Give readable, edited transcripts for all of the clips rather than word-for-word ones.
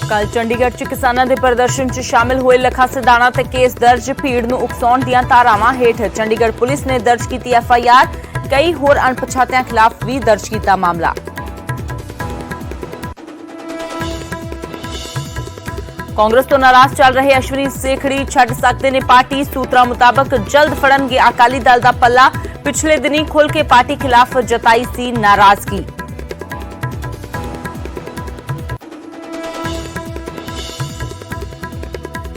कल चंडीगढ़ च किसानां दे प्रदर्शन च शामिल हुए लखा सिधाणा ते केस दर्ज। भीड़ नूं उकसाउण दीआं धारावां हेठ चंडीगढ़ पुलिस ने दर्ज कीती FIR। कई होर अणपछातिआं खिलाफ भी दर्ज कीता मामला। कांग्रेस तो नाराज चल रहे अश्विनी सेखड़ी छड्ड सकदे ने पार्टी। सूत्रां मुताबक जल्द फड़नगे अकाली दल दा पल्ला। पिछले दिनी खुल के पार्टी खिलाफ जताई सी नाराजगी।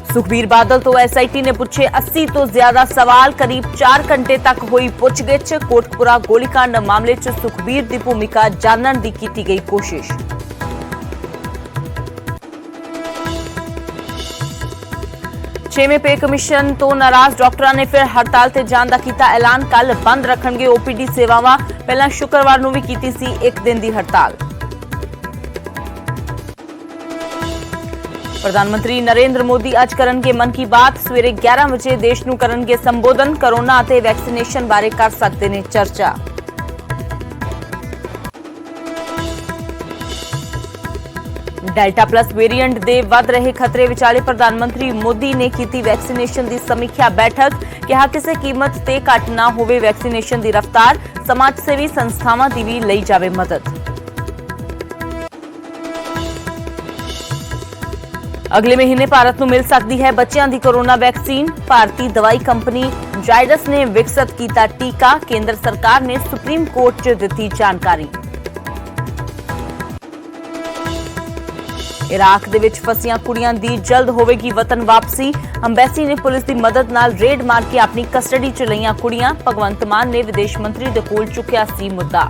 सुखबीर बादल तो SIT ने पूछे 80 तो ज्यादा सवाल। करीब 4 घंटे तक हुई पुछगिछ। कोटकपुरा गोलीकांड मामले च सुखबीर की भूमिका जानने की कीती गई कोशिश। छेवें पे कमीशन तो नाराज डॉक्टरां ने फिर हड़ताल ते जाण दा कीता ऐलान। कल बंद रखणगे OPD सेवावां। पहला शुक्रवार नूं भी कीती सी 1 दिन दी हड़ताल। प्रधानमंत्री नरेंद्र मोदी अज करनगे मन की बात। सवेरे 11 बजे देश नूं करनगे संबोधन। कोरोना ते वैक्सीनेशन बारे कर सकते ने चर्चा। डेल्टा प्लस वेरिएंट दे वध रहे खतरे विचाले प्रधानमंत्री मोदी ने कीती वैक्सीनेशन दी समीक्षा बैठक। कहा किसी कीमत ते घट ना होवे वैक्सीनेशन दी रफ्तार। समाज सेवी संस्थावां दी भी लई जावे मदद। अगले महीने भारत नूं मिल सकती है बच्चों की कोरोना वैक्सीन। भारतीय दवाई कंपनी जायडस ने विकसित किया टीका। केंद्र सरकार ने सुप्रीम कोर्ट च दी जानकारी। इराक दे विच फसियां कुड़ियां दी जल्द होवेगी वतन वापसी। अंबैसी ने पुलिस की मदद नाल रेड मार के अपनी कस्टडी च लईआं कुड़ियां। भगवंत मान ने विदेश मंत्री दे कोल चुक्या सी मुद्दा।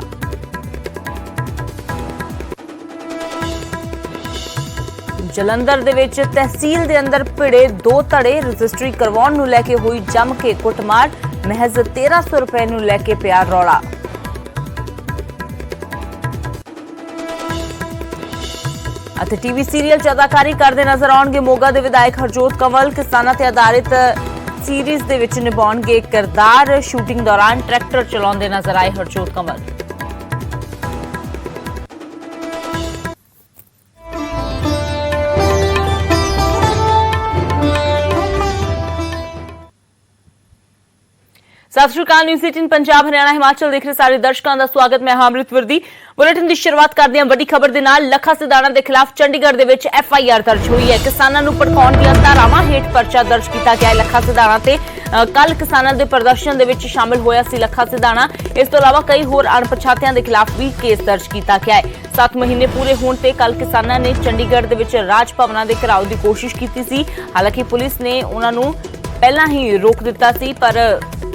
जलंधर दे विच तहसील दे अंदर भिड़े 2 धड़े। रजिस्ट्री करवाउण नूं लैके हुई जम के कुटमार। महज 1300 रुपए नूं लैके पिया रौला। ਅਤੇ टीवी सीरीयल च अदाकारी करदे नजर आउणगे मोगा दे विधायक हरजोत कंवल। किसानां ते आधारित सीरीज दे विच निभाउणगे किरदार। शूटिंग दौरान ट्रैक्टर चलाउंदे नजर आए हरजोत कंवल। सत श्री अकाल। न्यूज़ 18 पंजाब हरियाणा हिमाचल देख रहे सारे दर्शकों का स्वागत। मैं अमृत वर्दी। बुलेटिन की शुरुआत करते हैं वड्डी खबर के नाल। लखा सिधाणा के खिलाफ चंडीगढ़ के विच FIR दर्ज हुई है। किसानों नूं भड़काउण दीआं धारावां हेठ परचा दर्ज किया गया है। लखा सिधाणा ते कल किसानों के प्रदर्शन दे विच शामिल होया सी लखा सिधाणा। इस तो इलावा कई होर अणपछातिआं के खिलाफ भी केस दर्ज किया गया है। 7 महीने पूरे होने ते कल किसानों ने चंडीगढ़ के विच राज भवनां दे घिराव की कोशिश की सी। हालांकि पुलिस ने उन्हां नूं पहला ही रोक दिता सी, पर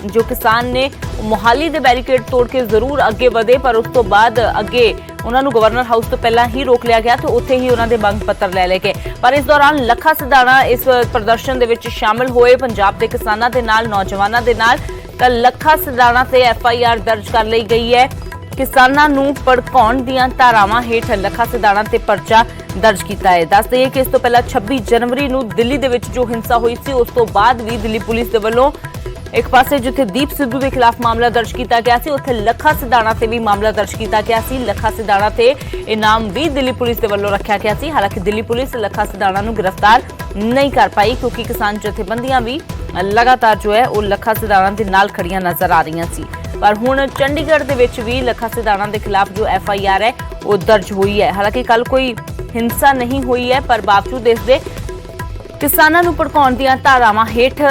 जो किसान ने मोहाली दे बैरीकेड तोड़ के जरूर अगे बढ़े, पर उस तो बाद अगे उन्होंने गवर्नर हाउस तो पहला ही रोक लिया गया, तो उत्थे ही उन्होंने मंग पत्र ले ले गए। पर इस दौरान लखा सिधाणा इस प्रदर्शन दे विच शामिल होए। पंजाब के किसानों के नाल नौजवानों के नाल कल लखा सिधाणा से FIR दर्ज कर ली गई है। किसानों नूं भड़काउण दीआं धारावां हेठ लखा सिधाणा ते परचा दर्ज किया है। दस दईए कि इस तो पहला 26 जनवरी नूं दिल्ली दे विच जो हिंसा हुई सी, उस तो बाद भी दिल्ली पुलिस दे वल्लों एक पासे जिथे दीप सिद्धू के खिलाफ मामला दर्ज किया गया सी, उत्थे लखा सिधाणा से भी मामला दर्ज किया गया सी। लखा सिधाणा से इनाम भी दिल्ली पुलिस के वल्लों रखा गया सी। हालांकि दिल्ली पुलिस लखा सिधाणा नूं गिरफ्तार नहीं कर पाई, क्योंकि किसान जथेबंदियां भी लगातार जो है वो लखा सिधाणा के नाल खड़ियां नजर आ रही सी। पर हुण चंडीगढ़ दे विच भी लखा सिधाणा के खिलाफ जो FIR है वो दर्ज हुई है। हालांकि कल कोई हिंसा नहीं हुई है, पर बावजूद इसके किसानों नूं भड़काउण दीआं धारावां हेठ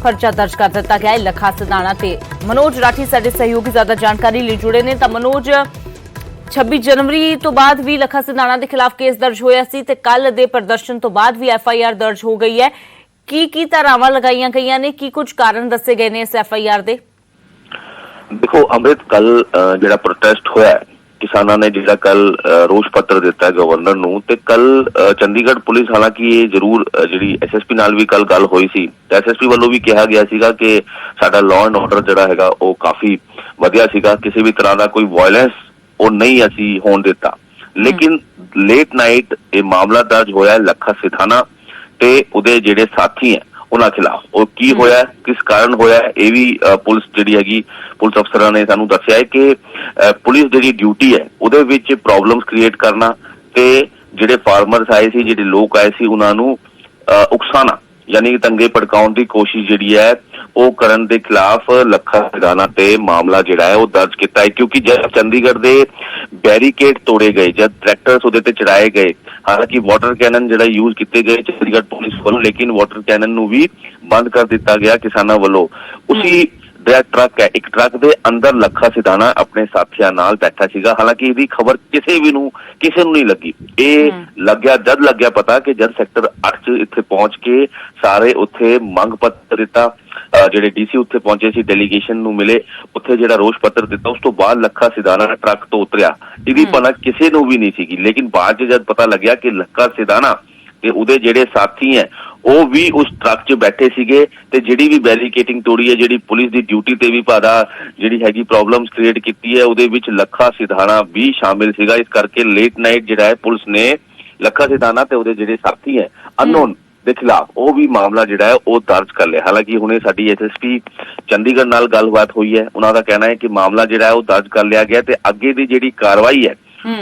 परचा दर्ज कर दिता गया है लखा सिधाणा ते। मनोज राठी साडे सहयोगी ज्यादा जानकारी लिए जुड़े ने। तो मनोज, 26 जनवरी तो बाद भी लखा सिधाणा के खिलाफ केस दर्ज होया सी ते कल दे प्रदर्शन तो बाद भी FIR दर्ज हो गई है। की धारावां लगाईआं गईआं ने, की कुछ कारण दसे गए ने इस FIR दे? देखो अमृत, कल जिहड़ा प्रोटेस्ट होया किसानों ने जिहड़ा कल रोष पत्र दिता है गवर्नर नूं, ते कल चंडीगढ़ पुलिस, हालांकि ये जरूर जिहड़ी SSP नाल भी कल गल होई सी, SSP वालों भी कहा गया सीगा कि साडा लॉ एंड ऑर्डर जिहड़ा हैगा वो काफी वधिया सीगा, किसी भी तरह का कोई वायलेंस वो नहीं असी होण दिता। लेकिन लेट नाइट ये मामला दर्ज होया लखा सिधाणा ते उहदे जिहड़े साथी हैं उन्हां खिलाफ। वो की होया, किस कारण होया, ये भी पुलिस जिहड़ी हैगी पुलिस अफसरां ने सानू दस्सिया है कि पुलिस जिहड़ी ड्यूटी है उहदे विच प्रॉब्लम्स क्रिएट करना ते ਜਿਹੜੇ ਫਾਰਮਰਸ ਆਏ ਸੀ, ਜਿਹੜੇ ਲੋਕ ਆਏ ਸੀ, ਉਹਨਾਂ ਨੂੰ ਉਕਸਾਣਾ ਯਾਨੀ ਕਿ ਦੰਗੇ ਭੜਕਾਉਣ ਦੀ ਕੋਸ਼ਿਸ਼ ਜਿਹੜੀ ਹੈ ਉਹ ਕਰਨ ਦੇ ਖਿਲਾਫ ਲੱਖਾ ਸਿਧਾਣਾ ਤੇ ਮਾਮਲਾ ਜਿਹੜਾ ਹੈ ਉਹ ਦਰਜ ਕੀਤਾ ਹੈ। ਕਿਉਂਕਿ ਜਦ ਚੰਡੀਗੜ੍ਹ ਦੇ ਬੈਰੀਕੇਡ ਤੋੜੇ ਗਏ, ਜਦ ਟਰੈਕਟਰਸ ਉਹਦੇ ਤੇ ਚੜਾਏ ਗਏ, ਹਾਲਾਂਕਿ ਵਾਟਰ ਕੈਨਨ ਜਿਹੜਾ ਯੂਜ਼ ਕੀਤੇ ਗਏ ਚੰਡੀਗੜ੍ਹ ਪੁਲਿਸ ਵੱਲੋਂ, ਲੇਕਿਨ ਵਾਟਰ ਕੈਨਨ ਨੂੰ ਵੀ ਬੰਦ ਕਰ ਦਿੱਤਾ ਗਿਆ ਕਿਸਾਨਾਂ ਵੱਲੋਂ। ਉਸੀ ਜਿਹੜਾ ਟਰੱਕ ਹੈ, ਇੱਕ ਟਰੱਕ ਦੇ ਅੰਦਰ ਲੱਖਾ ਸਿਧਾਣਾ ਆਪਣੇ ਸਾਥੀਆਂ ਨਾਲ ਬੈਠਾ ਸੀਗਾ। ਹਾਲਾਂਕਿ ਇਹਦੀ ਖਬਰ ਕਿਸੇ ਨੂੰ ਨਹੀਂ ਲੱਗੀ। ਇਹ ਜਦ ਲੱਗਿਆ ਪਤਾ ਕਿ ਜਦ ਸੈਕਟਰ 8 ਚ ਇੱਥੇ ਪਹੁੰਚ ਕੇ ਸਾਰੇ ਉੱਥੇ ਮੰਗ ਪੱਤਰ ਦਿੱਤਾ, ਜਿਹੜੇ ਡੀਸੀ ਉੱਥੇ ਪਹੁੰਚੇ ਸੀ, ਡੈਲੀਗੇਸ਼ਨ ਨੂੰ ਮਿਲੇ, ਉੱਥੇ ਜਿਹੜਾ ਰੋਸ ਪੱਤਰ ਦਿੱਤਾ, ਉਸ ਤੋਂ ਬਾਅਦ ਲੱਖਾ ਸਿਧਾਣਾ ਟਰੱਕ ਤੋਂ ਉਤਰਿਆ। ਇਹਦੀ ਭਨਕ ਕਿਸੇ ਨੂੰ ਵੀ ਨਹੀਂ ਸੀਗੀ। ਲੇਕਿਨ ਬਾਅਦ ਚ ਜਦ ਪਤਾ ਲੱਗਿਆ ਕਿ ਲੱਖਾ ਸਿਧਾਣਾ ਤੇ ਉਹਦੇ ਜਿਹੜੇ ਸਾਥੀ ਹੈ ਉਹ ਵੀ ਉਸ ਟਰੱਕ 'ਚ ਬੈਠੇ ਸੀਗੇ ਤੇ ਜਿਹੜੀ ਵੀ ਬੈਰੀਕੇਟਿੰਗ ਤੋੜੀ ਹੈ, ਜਿਹੜੀ ਪੁਲਿਸ ਦੀ ਡਿਊਟੀ ਤੇ ਵੀ ਭਾਦਾ ਜਿਹੜੀ ਹੈਗੀ ਪ੍ਰੋਬਲਮਸ ਕ੍ਰੀਏਟ ਕੀਤੀ ਹੈ, ਉਹਦੇ ਵਿੱਚ ਲੱਖਾ ਸਿਧਾਣਾ ਵੀ ਸ਼ਾਮਿਲ ਸੀਗਾ। ਇਸ ਕਰਕੇ ਲੇਟ ਨਾਈਟ ਜਿਹੜਾ ਹੈ ਪੁਲਿਸ ਨੇ ਲੱਖਾ ਸਿਧਾਣਾ ਤੇ ਉਹਦੇ ਜਿਹੜੇ ਸਾਥੀ ਹੈ ਅਨਨੋਨ ਦੇ ਖਿਲਾਫ ਉਹ ਵੀ ਮਾਮਲਾ ਜਿਹੜਾ ਹੈ ਉਹ ਦਰਜ ਕਰ ਲਿਆ। ਹਾਲਾਂਕਿ ਹੁਣੇ ਸਾਡੀ ਐਸਐਸਪੀ ਚੰਡੀਗੜ੍ਹ ਨਾਲ ਗੱਲਬਾਤ ਹੋਈ ਹੈ, ਉਹਨਾਂ ਦਾ ਕਹਿਣਾ ਹੈ ਕਿ ਮਾਮਲਾ ਜਿਹੜਾ ਹੈ ਉਹ ਦਰਜ ਕਰ ਲਿਆ ਗਿਆ ਤੇ ਅੱਗੇ ਦੀ ਜਿਹੜੀ ਕਾਰਵਾਈ ਹੈ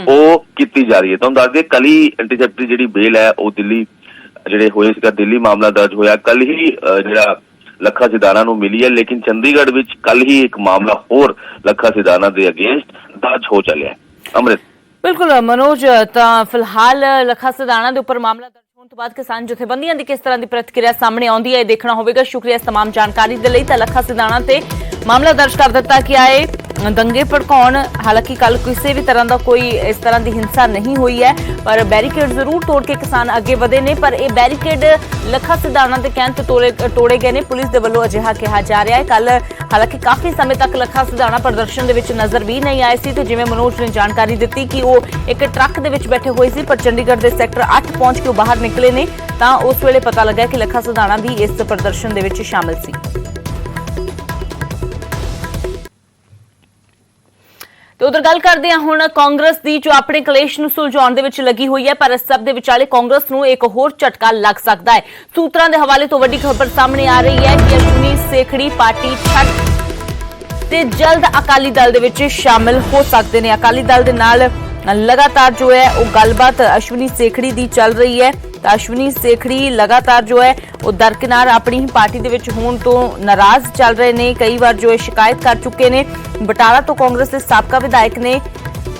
ਉਹ ਕੀਤੀ ਜਾ ਰਹੀ ਹੈ। ਤੁਹਾਨੂੰ ਦੱਸ ਦਈਏ ਕੱਲ ਹੀ ਇੰਟਰਸੈਪਟਰੀ ਜਿਹੜੀ ਬੇਲ ਹੈ ਉਹ ਦਿੱਲੀ ਜਿਹੜੇ ਹੋਏ ਸੀਗਾ, ਦਿੱਲੀ ਮਾਮਲਾ ਦਰਜ ਹੋਇਆ, ਕੱਲ ਹੀ ਜਿਹੜਾ ਲੱਖਾ ਸਿਧਾਣਾ ਨੂੰ ਮਿਲੀ ਹੈ। ਲੇਕਿਨ ਚੰਡੀਗੜ੍ਹ ਵਿੱਚ ਕੱਲ ਹੀ ਇੱਕ ਮਾਮਲਾ ਹੋਰ ਲੱਖਾ ਸਿਧਾਣਾ ਦੇ ਅਗੇਂਸਟ ਦਰਜ ਹੋ ਚੱਲਿਆ। ਅੰਮ੍ਰਿਤ ਬਿਲਕੁਲ ਮਨੋਜ, ਤਾਂ ਫਿਲਹਾਲ ਲੱਖਾ ਸਿਧਾਣਾ ਦੇ ਉੱਪਰ ਮਾਮਲਾ ਦਰਜ ਹੋਣ ਤੋਂ ਬਾਅਦ ਕਿਸਾਨ ਜਥੇਬੰਦੀਆਂ ਦੀ ਕਿਸ ਤਰ੍ਹਾਂ ਦੀ ਪ੍ਰਤੀਕਿਰਿਆ ਸਾਹਮਣੇ ਆਉਂਦੀ ਹੈ ਇਹ ਦੇਖਣਾ ਹੋਵੇਗਾ। ਸ਼ੁਕਰੀਆ ਇਸ तमाम ਜਾਣਕਾਰੀ ਦੇ ਲਈ। ਤਾਂ ਲੱਖਾ ਸਿਧਾਣਾ ਤੇ ਮਾਮਲਾ ਦਰਜ ਕਰ ਦਿੱਤਾ ਗਿਆ ਹੈ दंगे भड़काउण। हालांकि कल किसी भी तरह का कोई इस तरह की हिंसा नहीं हुई है, पर बैरीकेड जरूर तोड़ के किसान अगे वधे ने, पर यह बैरीकेड ਲੱਖਾ सिधाणा के कहण ते तोड़े गए ने। पुलिस के वल्लों अजिहा कहा जा रहा है। कल हालांकि काफ़ी समय तक ਲੱਖਾ सिधाणा प्रदर्शन के नज़र भी नहीं आए सी, तो जिवें मनोज ने जानकारी दी कि वो एक ट्रक के बैठे हुए सी, पर चंडीगढ़ के सैक्टर 8 पहुंच के बाहर निकले ने, तो उस वेले पता लगा कि ਲੱਖਾ सिधाणा भी इस प्रदर्शन के शामिल सी। तो उधर गल करते हैं हुण कांग्रेस की, जो अपने कलेश नूं सुलझाउण दे विच लगी हुई है, पर इस सब दे विचाले कांग्रेस नूं एक होर झटका लग सकता है। सूत्रां दे हवाले तो वड्डी खबर सामने आ रही है कि अश्विनी सेखड़ी पार्टी छड्ड ते जल्द अकाली दल दे विच शामिल हो सकते हैं। अकाली दल दे नाल लगातार जो है वो गलबात अश्विनी सेखड़ी की चल रही है, तो अश्विनी सेखड़ी लगातार जो है वो दरकिनार अपनी ही पार्टी दे विच होण तो नाराज चल रहे ने। कई बार जो है शिकायत कर चुके ने। बटाला तो कांग्रेस के साबका विधायक ने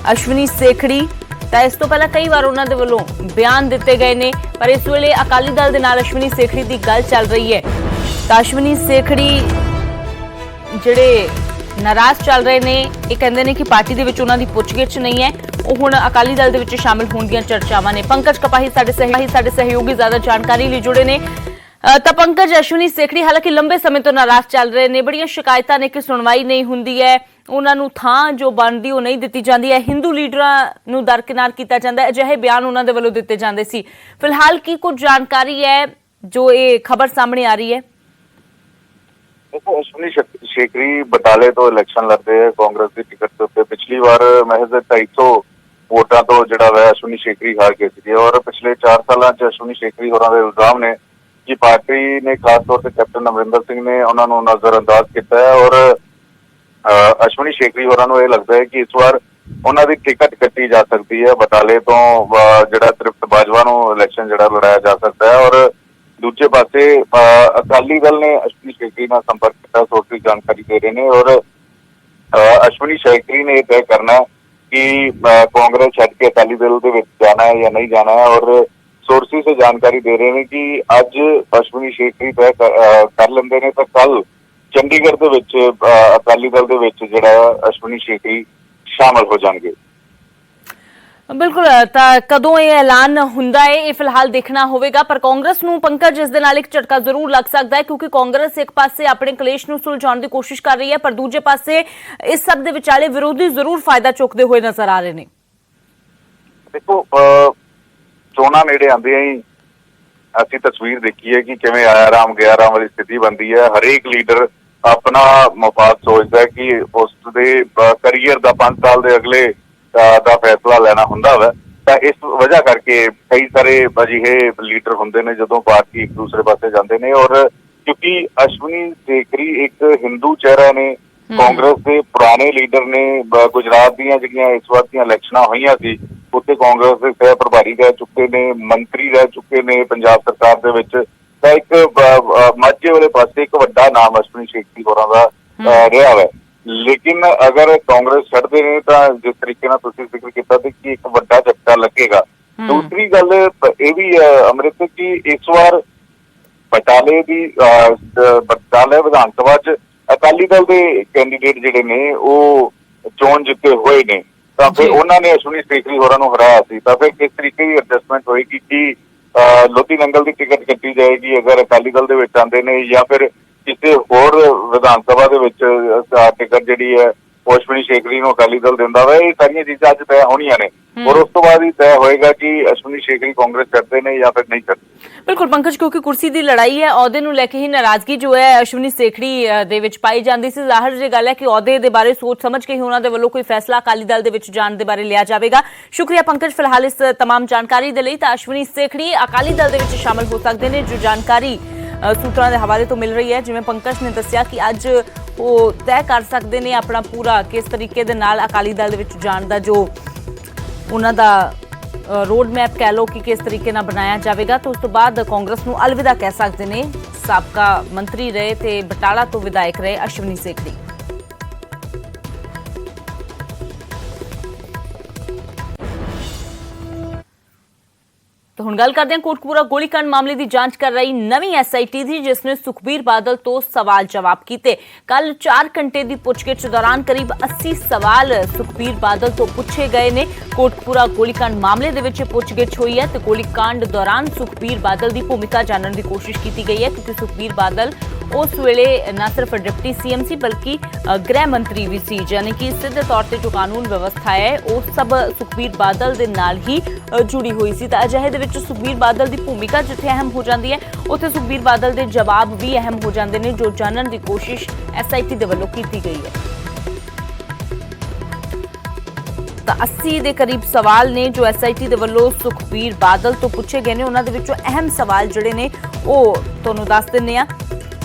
अश्विनी सेखड़ी, तो इस तो पहला कई बार उन्होंने दे वल्लों बयान दिते गए ने, पर इस वेले अकाली दल दे नाल अश्विनी सेखड़ी की गल चल रही है। तो अश्विनी सेखड़ी जिहड़े नाराज चल रहे ने, ये कहते हैं कि पार्टी दे विच उन्हां दी पुछगिछ नहीं है, वो हुण अकाली दल दे विच शामिल होण दीयां चर्चावां ने। पंकज कपाही साडे सहयोगी ज्यादा जानकारी लई जुड़े ने। तो पंकज, अश्विनी सेखड़ी हालांकि लंबे समय तो नाराज चल रहे ने, बड़ियां शिकायतां ने कि सुनवाई नहीं हुंदी है, उन्हां नूं थां जो बनदी ओह नहीं दित्ती जांदी है, हिंदू लीडरां नूं दरकिनार कीता जांदा है, अजिहे बयान उन्हां दे वल्लों दित्ते जांदे सी। फिलहाल की कुछ जानकारी है जो ये खबर सामने आ रही है? देखो, अश्विनी सेखड़ी बटाले तो इलेक्शन लड़ते हैं कांग्रेस की टिकट के उत्ते। पिछली बार महज 250 वोटां तो जिहड़ा वह अश्विनी सेखड़ी हार गए थे, और पिछले 4 सालों च अश्विनी सेखड़ी होरां दे इल्जाम ने कि पार्टी ने खास तौर पर कैप्टन अमरिंदर सिंह ने उन्होंने नजरअंदाज किया है, और अश्विनी सेखड़ी होरां नूं यह लगता है कि इस बार उन्हों की टिकट कट्टी जा सकती है। बटाले तो जिहड़ा तृप्त बाजवा नूं इलेक्शन जिहड़ा लड़ाया जा सकता है, और दूजे पासे अकाली दल ने अश्विनी सेखड़ी नाल संपर्क किया, सोर्सिस जानकारी दे रहे हैं, और अश्विनी सेखड़ी ने यह तय करना है कि कांग्रेस छड्ड के अकाली दल दे विच जाना है या नहीं जाना है। और सोर्सिस से जानकारी दे रहे हैं कि अज अश्विनी सेखड़ी तय कर लेंदे ने, तो कल चंडीगढ़ दे विच अकाली दल दे विच जिहड़ा अश्विनी सेखड़ी शामिल हो जाएंगे। बिल्कुल, कदों ये ऐलान हुंदा है ये फिलहाल देखना होगा, पर कांग्रेस नूं पंकज इस दे नाल एक झटका जरूर लग सकता है, क्योंकि कांग्रेस एक पासे अपने कलेश नूं सुलझाउण दी कोशिश कर रही है, पर दूजे पासे इस सब दे विचाले विरोधी जरूर फायदा चुकते हुए नजर आ रहे हैं। देखो, चोणां नेड़े आंदियां ही असीं तस्वीर देखी है कि किवें आया राम गया राम वाली स्थिति बनती है। हरेक लीडर अपना मफाद सोचता है कि उसके करियर का 5 साल के अगले का फैसला लेना हुंदा वा। तो इस वजह करके कई सारे अजिहे लीडर होंदे ने जदों पार्टी एक दूसरे पासे जाते हैं, और क्योंकि अश्विनी सेखड़ी एक हिंदू चेहरा ने, कांग्रेस के पुराने लीडर ने, गुजरात दीयां जिहड़ियां इस बार दीयां इलैक्शनां होईयां सी ਉੱਥੇ ਕਾਂਗਰਸ ਦੇ ਸਹਿ ਪ੍ਰਭਾਰੀ ਰਹਿ ਚੁੱਕੇ ਨੇ, ਮੰਤਰੀ ਰਹਿ ਚੁੱਕੇ ਨੇ ਪੰਜਾਬ ਸਰਕਾਰ ਦੇ ਵਿੱਚ। ਤਾਂ ਇੱਕ ਮਾਝੇ ਵਾਲੇ ਪਾਸੇ ਇੱਕ ਵੱਡਾ ਨਾਮ ਅਸ਼ਵਨੀ ਸ਼ੇਖੀ ਹੋਰਾਂ ਦਾ ਰਿਹਾ ਵਾ। ਲੇਕਿਨ ਅਗਰ ਕਾਂਗਰਸ ਛੱਡਦੇ ਨੇ ਤਾਂ ਜਿਸ ਤਰੀਕੇ ਨਾਲ ਤੁਸੀਂ ਜ਼ਿਕਰ ਕੀਤਾ ਤੇ ਕਿ ਇੱਕ ਵੱਡਾ ਝਟਕਾ ਲੱਗੇਗਾ। ਦੂਸਰੀ ਗੱਲ ਇਹ ਵੀ ਹੈ ਅੰਮ੍ਰਿਤ ਕਿ ਇਸ ਵਾਰ ਬਟਾਲੇ ਵਿਧਾਨ ਸਭਾ 'ਚ ਅਕਾਲੀ ਦਲ ਦੇ ਕੈਂਡੀਡੇਟ ਜਿਹੜੇ ਨੇ ਉਹ ਚੋਣ ਜਿੱਤੇ ਹੋਏ ਨੇ, ਤਾਂ ਫਿਰ ਉਹਨਾਂ ਨੇ ਅਸ਼ਵਨੀ ਸ਼ੇਖੀ ਹੋਰਾਂ ਨੂੰ ਹਰਾਇਆ ਸੀ। ਤਾਂ ਫਿਰ ਕਿਸ ਤਰੀਕੇ ਦੀ ਐਡਜਸਟਮੈਂਟ ਹੋਏਗੀ ਕਿ ਲੋਧੀ ਨੰਗਲ ਦੀ ਟਿਕਟ ਕੱਟੀ ਜਾਏਗੀ ਅਗਰ ਅਕਾਲੀ ਦਲ ਦੇ ਵਿੱਚ ਆਉਂਦੇ ਨੇ, ਜਾਂ ਫਿਰ ਕਿਸੇ ਹੋਰ ਵਿਧਾਨ ਸਭਾ ਦੇ ਵਿੱਚ ਟਿਕਟ ਜਿਹੜੀ ਹੈ ਉਹ ਅਸ਼ਵਨੀ ਸ਼ੇਖੀ ਨੂੰ ਅਕਾਲੀ ਦਲ ਦਿੰਦਾ ਵਾ। ਇਹ ਸਾਰੀਆਂ ਚੀਜ਼ਾਂ ਅੱਜ ਤੈਅ ਹੋਣੀਆਂ ਨੇ ਔਰ ਉਸ ਤੋਂ ਬਾਅਦ ਹੀ ਤੈਅ ਹੋਏਗਾ ਕਿ ਅਸ਼ਵਨੀ ਸ਼ੇਖੀ ਕਾਂਗਰਸ ਛੱਡਦੇ ਨੇ ਜਾਂ ਫਿਰ ਨਹੀਂ ਛੱਡਦੇ। ਬਿਲਕੁਲ ਪੰਕਜ, ਕਿਉਂਕਿ ਕੁਰਸੀ ਦੀ ਲੜਾਈ ਹੈ, ਅਹੁਦੇ ਨੂੰ ਲੈ ਕੇ ਹੀ ਨਾਰਾਜ਼ਗੀ ਜੋ ਹੈ ਅਸ਼ਵਨੀ ਸ਼ੇਖੜੀ ਦੇ ਵਿੱਚ ਪਾਈ ਜਾਂਦੀ ਸੀ। ਜ਼ਾਹਿਰ ਜਿਹੀ ਗੱਲ ਹੈ ਕਿ ਅਹੁਦੇ ਦੇ ਬਾਰੇ ਸੋਚ ਸਮਝ ਕੇ ਹੀ ਉਹਨਾਂ ਦੇ ਵੱਲੋਂ ਕੋਈ ਫੈਸਲਾ ਅਕਾਲੀ ਦਲ ਦੇ ਵਿੱਚ ਜਾਣ ਦੇ ਬਾਰੇ ਲਿਆ ਜਾਵੇਗਾ। ਸ਼ੁਕਰੀਆ ਪੰਕਜ ਫਿਲਹਾਲ ਇਸ तमाम ਜਾਣਕਾਰੀ ਦੇ ਲਈ। ਤਾਂ ਅਸ਼ਵਨੀ ਸ਼ੇਖੜੀ ਅਕਾਲੀ ਦਲ ਦੇ ਵਿੱਚ ਸ਼ਾਮਲ ਹੋ ਸਕਦੇ ਨੇ, ਜੋ ਜਾਣਕਾਰੀ ਸੂਤਰਾਂ ਦੇ ਹਵਾਲੇ ਤੋਂ ਮਿਲ ਰਹੀ ਹੈ। ਜਿਵੇਂ ਪੰਕਜ ਨੇ ਦੱਸਿਆ ਕਿ ਅੱਜ ਉਹ ਤੈਅ ਕਰ ਸਕਦੇ ਨੇ ਆਪਣਾ ਪੂਰਾ ਕਿਸ ਤਰੀਕੇ ਦੇ ਨਾਲ ਅਕਾਲੀ ਦਲ ਦੇ ਵਿੱਚ ਜਾਣ ਦਾ ਜੋ ਉਹਨਾਂ ਦਾ ਰੋਡ ਮੈਪ ਕਹਿ ਲਓ ਕਿ ਕਿਸ ਤਰੀਕੇ ਨਾਲ ਬਣਾਇਆ ਜਾਵੇਗਾ। ਤਾਂ ਉਸ ਤੋਂ ਬਾਅਦ ਕਾਂਗਰਸ ਨੂੰ ਅਲਵਿਦਾ ਕਹਿ ਸਕਦੇ ਨੇ ਸਾਬਕਾ ਮੰਤਰੀ ਰਹੇ ਤੇ ਬਟਾਲਾ ਤੋਂ ਵਿਧਾਇਕ ਰਹੇ ਅਸ਼ਵਨੀ ਸ਼ੇਖੜੀ। तो हुण गल करते हैं कोटकपूरा गोलीकांड मामले की जांच कर रही नवी एसआईटी थी, जिसने सुखबीर बादल तो सवाल जवाब किए। कल 4 घंटे की पुछगिछ दौरान करीब 80 सवाल सुखबीर बादल तो पूछे गए ने। कोटकपूरा गोलीकांड मामले दे विच पुछगिछ हुई है तो गोलीकांड दौरान सुखबीर बादल की भूमिका जानने की कोशिश की गई है, क्योंकि सुखबीर बादल उस वेले न सिर्फ डिप्टी सीएम सी बल्कि गृह मंत्री भी सी, यानी कि सीधे तौर पर जो कानून व्यवस्था है वो सब सुखबीर बादल दे नाल ही जुड़ी हुई सी। अजिहे दे विच सुखबीर बादल की भूमिका जिथे अहम हो जाती है, उत्थे सुखबीर बादल के जवाब भी अहम हो जाते हैं, जो जानने की कोशिश एसआईटी के वलों की गई है। 80 के करीब सवाल ने जो एसआईटी के वलों सुखबीर बादल तो पूछे गए हैं। उन्होंने विचों अहम सवाल जिहड़े ने वो तुहानूं दस दिंदे आ।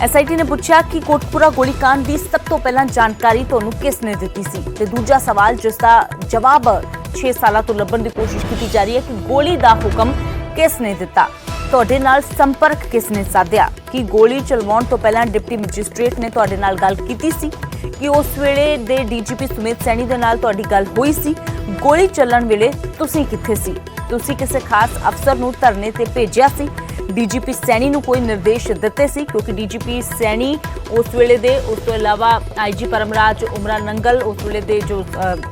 एसआईटी ने पूछा कि कोटकपूरा गोलीकांड की सब तो पहला जानकारी तुहानूं किसने दी सी, ते दूजा सवाल जिसका जवाब 6 साल तो लभण की कोशिश की जा रही है कि गोली का हुक्म किसने दिता, तुहाडे नाल संपर्क किसने साधिया, कि गोली चलवाउण तो पहला डिप्टी मजिस्ट्रेट ने तुहाडे नाल गल कीती सी, कि उस वेले दे डीजीपी सुमित सैनी दे नाल तुहाडी गल होई सी, गोली चलण वेले तुसीं कित्थे सी, तुसीं किसी खास अफसर नूं धरने ते भेजिया सी, डीजीपी सैनी नूं कोई निर्देश दिते सी, क्योंकि डीजीपी सैनी उस वेले दे, उस तो इलावा आईजी परमराज उमरा नंगल, उस वेले दे जो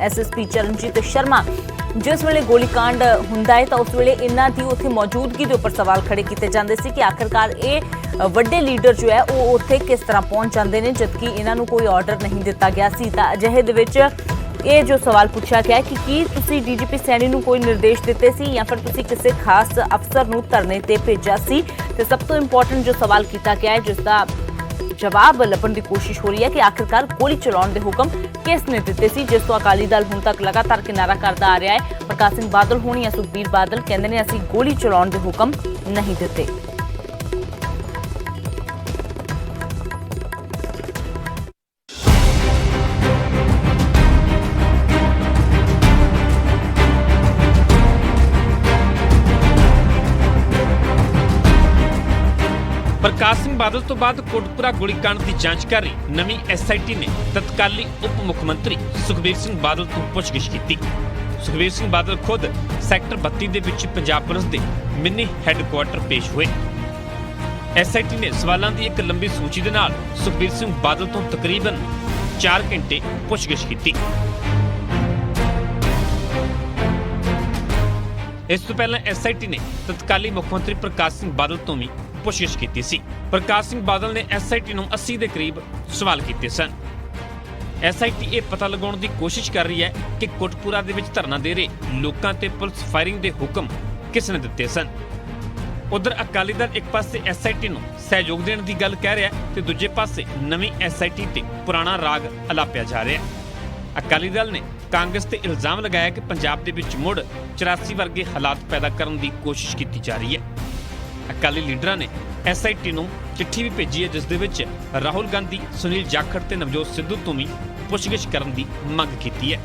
एसएसपी चरणजीत शर्मा जिस वेले गोलीकांड हुंदा है तो उस वेले इन्हां दी उत्थे मौजूदगी दे उपर सवाल खड़े किए जाते सी कि आखिरकार ये वड्डे लीडर जो है वो उत्थे किस तरह पहुंच जाते हैं, जबकि इन्हां नूं कोई ऑर्डर नहीं दिता गया सी। तां अजिहे दे विच ये जो सवाल पूछा गया है कि की तुसी डीजीपी सैनी नूं कोई निर्देश दिते सी या फिर तुसी किसी खास अफसर नूं धरने ते भेजा सी। ते सब तो इंपॉर्टेंट जो सवाल किया गया है जिसका जवाब लभण की कोशिश हो रही है कि आखिरकार गोली चलाउण दे हुक्म किसने दिते सी, जिस तो अकाली दल हुण तक लगातार किनारा करता आ रहा है। प्रकाश सिंह बादल होण या सुखबीर बादल कहंदे ने असीं गोली चलाउण दे हुक्म नहीं दिते। प्रकाश सिंह बादल तो बाद कोटकपूरा गोलीकांड की जांच कर रही नवी एसआईटी ने तत्काली उप मुख्यमंत्री सुखबीर सिंह बादल तो पुछगिछ की। सुखबीर सिंह बादल खुद सैक्टर 32 के विच पंजाब पुलिस के मिनी हैडकुआर्टर पेश हुए। एसआईटी ने सवालों की एक लंबी सूची के नाल सुखबीर सिंह बादल तो तकरीबन 4 घंटे पुछगिछ की। इस तो पहले एसआईटी ने तत्काली मुख्यमंत्री प्रकाश सिंह बादल तो भी पुछगिछ की सी। प्रकाश सिंह बादल ने एसआईटी नूं 80 के करीब सवाल किए सन। एसआईटी ये पता लगाने की कोशिश कर रही है कि कोटकपूरा दे विच धरना दे रहे लोकां ते पुलिस फायरिंग के हुक्म किसने दिते सन। उधर अकाली दल एक पासे एसआईटी नूं सहयोग देने की गल कह रहा है तो दूजे पासे नवी एसआईटी ते पुराना राग अलापिया जा रहा है। अकाली दल ने कांग्रेस ते इल्जाम लगाया कि पंजाब दे विच मुड़ 84 वर्गे हालात पैदा करने की कोशिश की जा रही है। अकाली लीडरां ने एसआईटी नूं चिट्ठी भी भेजी है, जिस दे विच राहुल गांधी, सुनील जाखड़ ते नवजोत सिद्धू तो भी पुछगिछ करने की मंग की है।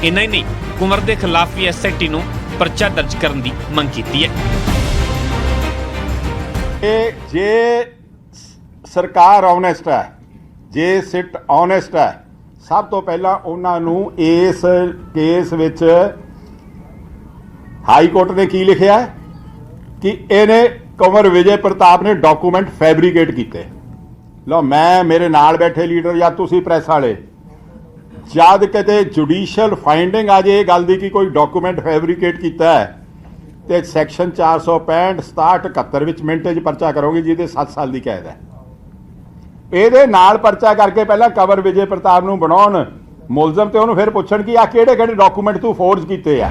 ਇੰਨਾ ਹੀ ਨਹੀਂ, ਕੁੰਵਰ ਦੇ ਖਿਲਾਫ ਵੀ ਐਸਆਈਟੀ ਨੂੰ ਪਰਚਾ ਦਰਜ ਕਰਨ ਦੀ ਮੰਗ ਕੀਤੀ ਹੈ। ਜੇ ਸਰਕਾਰ ਓਨੈਸਟ ਹੈ, ਜੇ ਸਿਟ ਓਨੈਸਟ ਹੈ, ਸਭ ਤੋਂ ਪਹਿਲਾਂ ਉਹਨਾਂ ਨੂੰ ਇਸ ਕੇਸ ਵਿੱਚ ਹਾਈ ਕੋਰਟ ਨੇ ਕੀ ਲਿਖਿਆ ਕਿ ਇਹਨੇ ਕੁੰਵਰ ਵਿਜੇ ਪ੍ਰਤਾਪ ਨੇ ਡਾਕੂਮੈਂਟ ਫੈਬਰੀਕੇਟ ਕੀਤੇ। ਲਓ, ਮੈਂ ਮੇਰੇ ਨਾਲ ਬੈਠੇ ਲੀਡਰ ਜਾਂ ਤੁਸੀਂ ਪ੍ਰੈਸ ਵਾਲੇ, ਜਦ ਕਿਤੇ ਜੁਡੀਸ਼ੀਅਲ ਫਾਈਂਡਿੰਗ ਆ ਜੇ ਇਹ ਗੱਲ ਦੀ ਕਿ ਕੋਈ ਡਾਕੂਮੈਂਟ ਫੈਬਰੀਕੇਟ ਕੀਤਾ ਹੈ ਤੇ ਸੈਕਸ਼ਨ 465 67 71 ਵਿੱਚ ਮਿੰਟੇ 'ਚ ਪਰਚਾ ਕਰੋਗੇ, ਜਿਹਦੇ 7 ਸਾਲ ਦੀ ਕੈਦ ਹੈ। ਇਹਦੇ ਨਾਲ ਪਰਚਾ ਕਰਕੇ ਪਹਿਲਾਂ ਕੁੰਵਰ ਵਿਜੇ ਪ੍ਰਤਾਪ ਨੂੰ ਬਣਾਉਣ ਮੁਲਜ਼ਮ ਤੇ ਉਹਨੂੰ ਫਿਰ ਪੁੱਛਣ ਕਿ ਆ ਕਿਹੜੇ ਕਿਹੜੇ ਡਾਕੂਮੈਂਟ ਤੂੰ ਫੋਰਜ ਕੀਤੇ ਆ।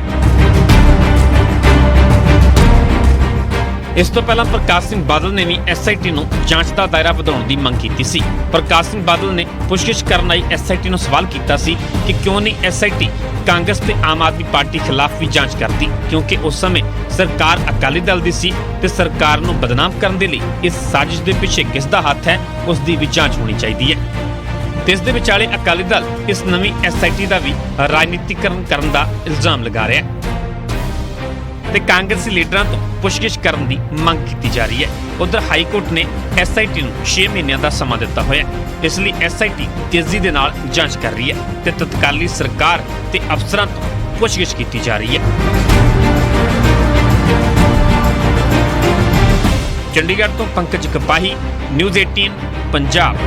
ਇਸ ਤੋਂ ਪਹਿਲਾਂ ਪ੍ਰਕਾਸ਼ ਸਿੰਘ ਬਾਦਲ ਨੇ ਵੀ ਐਸਆਈਟੀ ਨੂੰ ਜਾਂਚ ਦਾ ਦਾਇਰਾ ਵਧਾਉਣ ਦੀ ਮੰਗ ਕੀਤੀ ਸੀ। ਪ੍ਰਕਾਸ਼ ਸਿੰਘ ਬਾਦਲ ਨੇ ਪੁੱਛਗਿੱਛ ਕਰਨ ਆਈ ਐਸਆਈਟੀ ਨੂੰ ਸਵਾਲ ਕੀਤਾ ਸੀ ਕਿ ਕਿਉਂ ਨਹੀਂ ਐਸਆਈਟੀ ਕਾਂਗਰਸ ਤੇ ਆਮ ਆਦਮੀ ਪਾਰਟੀ ਖਿਲਾਫ ਵੀ ਜਾਂਚ ਕਰਦੀ, ਕਿਉਂਕਿ ਉਸ ਸਮੇਂ ਸਰਕਾਰ ਅਕਾਲੀ ਦਲ ਦੀ ਸੀ ਤੇ ਸਰਕਾਰ ਨੂੰ ਬਦਨਾਮ ਕਰਨ ਦੇ ਲਈ ਇਸ ਸਾਜ਼ਿਸ਼ ਦੇ ਪਿੱਛੇ ਕਿਸ ਦਾ ਹੱਥ ਹੈ, ਉਸ ਦੀ ਵੀ ਜਾਂਚ ਹੋਣੀ ਚਾਹੀਦੀ ਹੈ। ਤੇ ਇਸ ਦੇ ਵਿਚਾਲੇ ਅਕਾਲੀ ਦਲ ਇਸ ਨਵੀਂ ਐਸਆਈਟੀ ਦਾ ਵੀ ਰਾਜਨੀਤੀਕਰਨ ਕਰਨ ਦਾ ਇਲਜ਼ਾਮ ਲਗਾ ਰਿਹਾ ਹੈ ਤੇ ਕਾਂਗਰਸੀ ਲੀਡਰਾਂ ਤੋਂ ਪੁੱਛਗਿੱਛ ਕਰਨ ਦੀ ਮੰਗ ਕੀਤੀ ਜਾ ਰਹੀ ਹੈ। ਉਧਰ ਹਾਈ ਕੋਰਟ ਨੇ ਐਸਆਈਟੀ ਨੂੰ 6 ਮਹੀਨਿਆਂ ਦਾ ਸਮਾਂ ਦਿੱਤਾ ਹੋਇਆ ਹੈ। ਇਸ ਲਈ ਐਸਆਈਟੀ ਤੇਜ਼ੀ ਦੇ ਨਾਲ ਜਾਂਚ ਕਰ ਰਹੀ ਹੈ ਤੇ ਤਤਕਾਲੀ ਸਰਕਾਰ ਤੇ ਅਫਸਰਾਂ ਤੋਂ ਪੁੱਛਗਿੱਛ ਕੀਤੀ ਜਾ ਰਹੀ ਹੈ। ਚੰਡੀਗੜ੍ਹ ਤੋਂ ਪੰਕਜ ਕਪਾਹੀ, ਨਿਊਜ਼ 18 ਪੰਜਾਬ।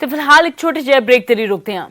ਤੇ ਫਿਲਹਾਲ ਇੱਕ ਛੋਟੇ ਜਿਹੇ ਬ੍ਰੇਕ ਤੇ ਲਈ ਰੁਕਦੇ ਹਾਂ।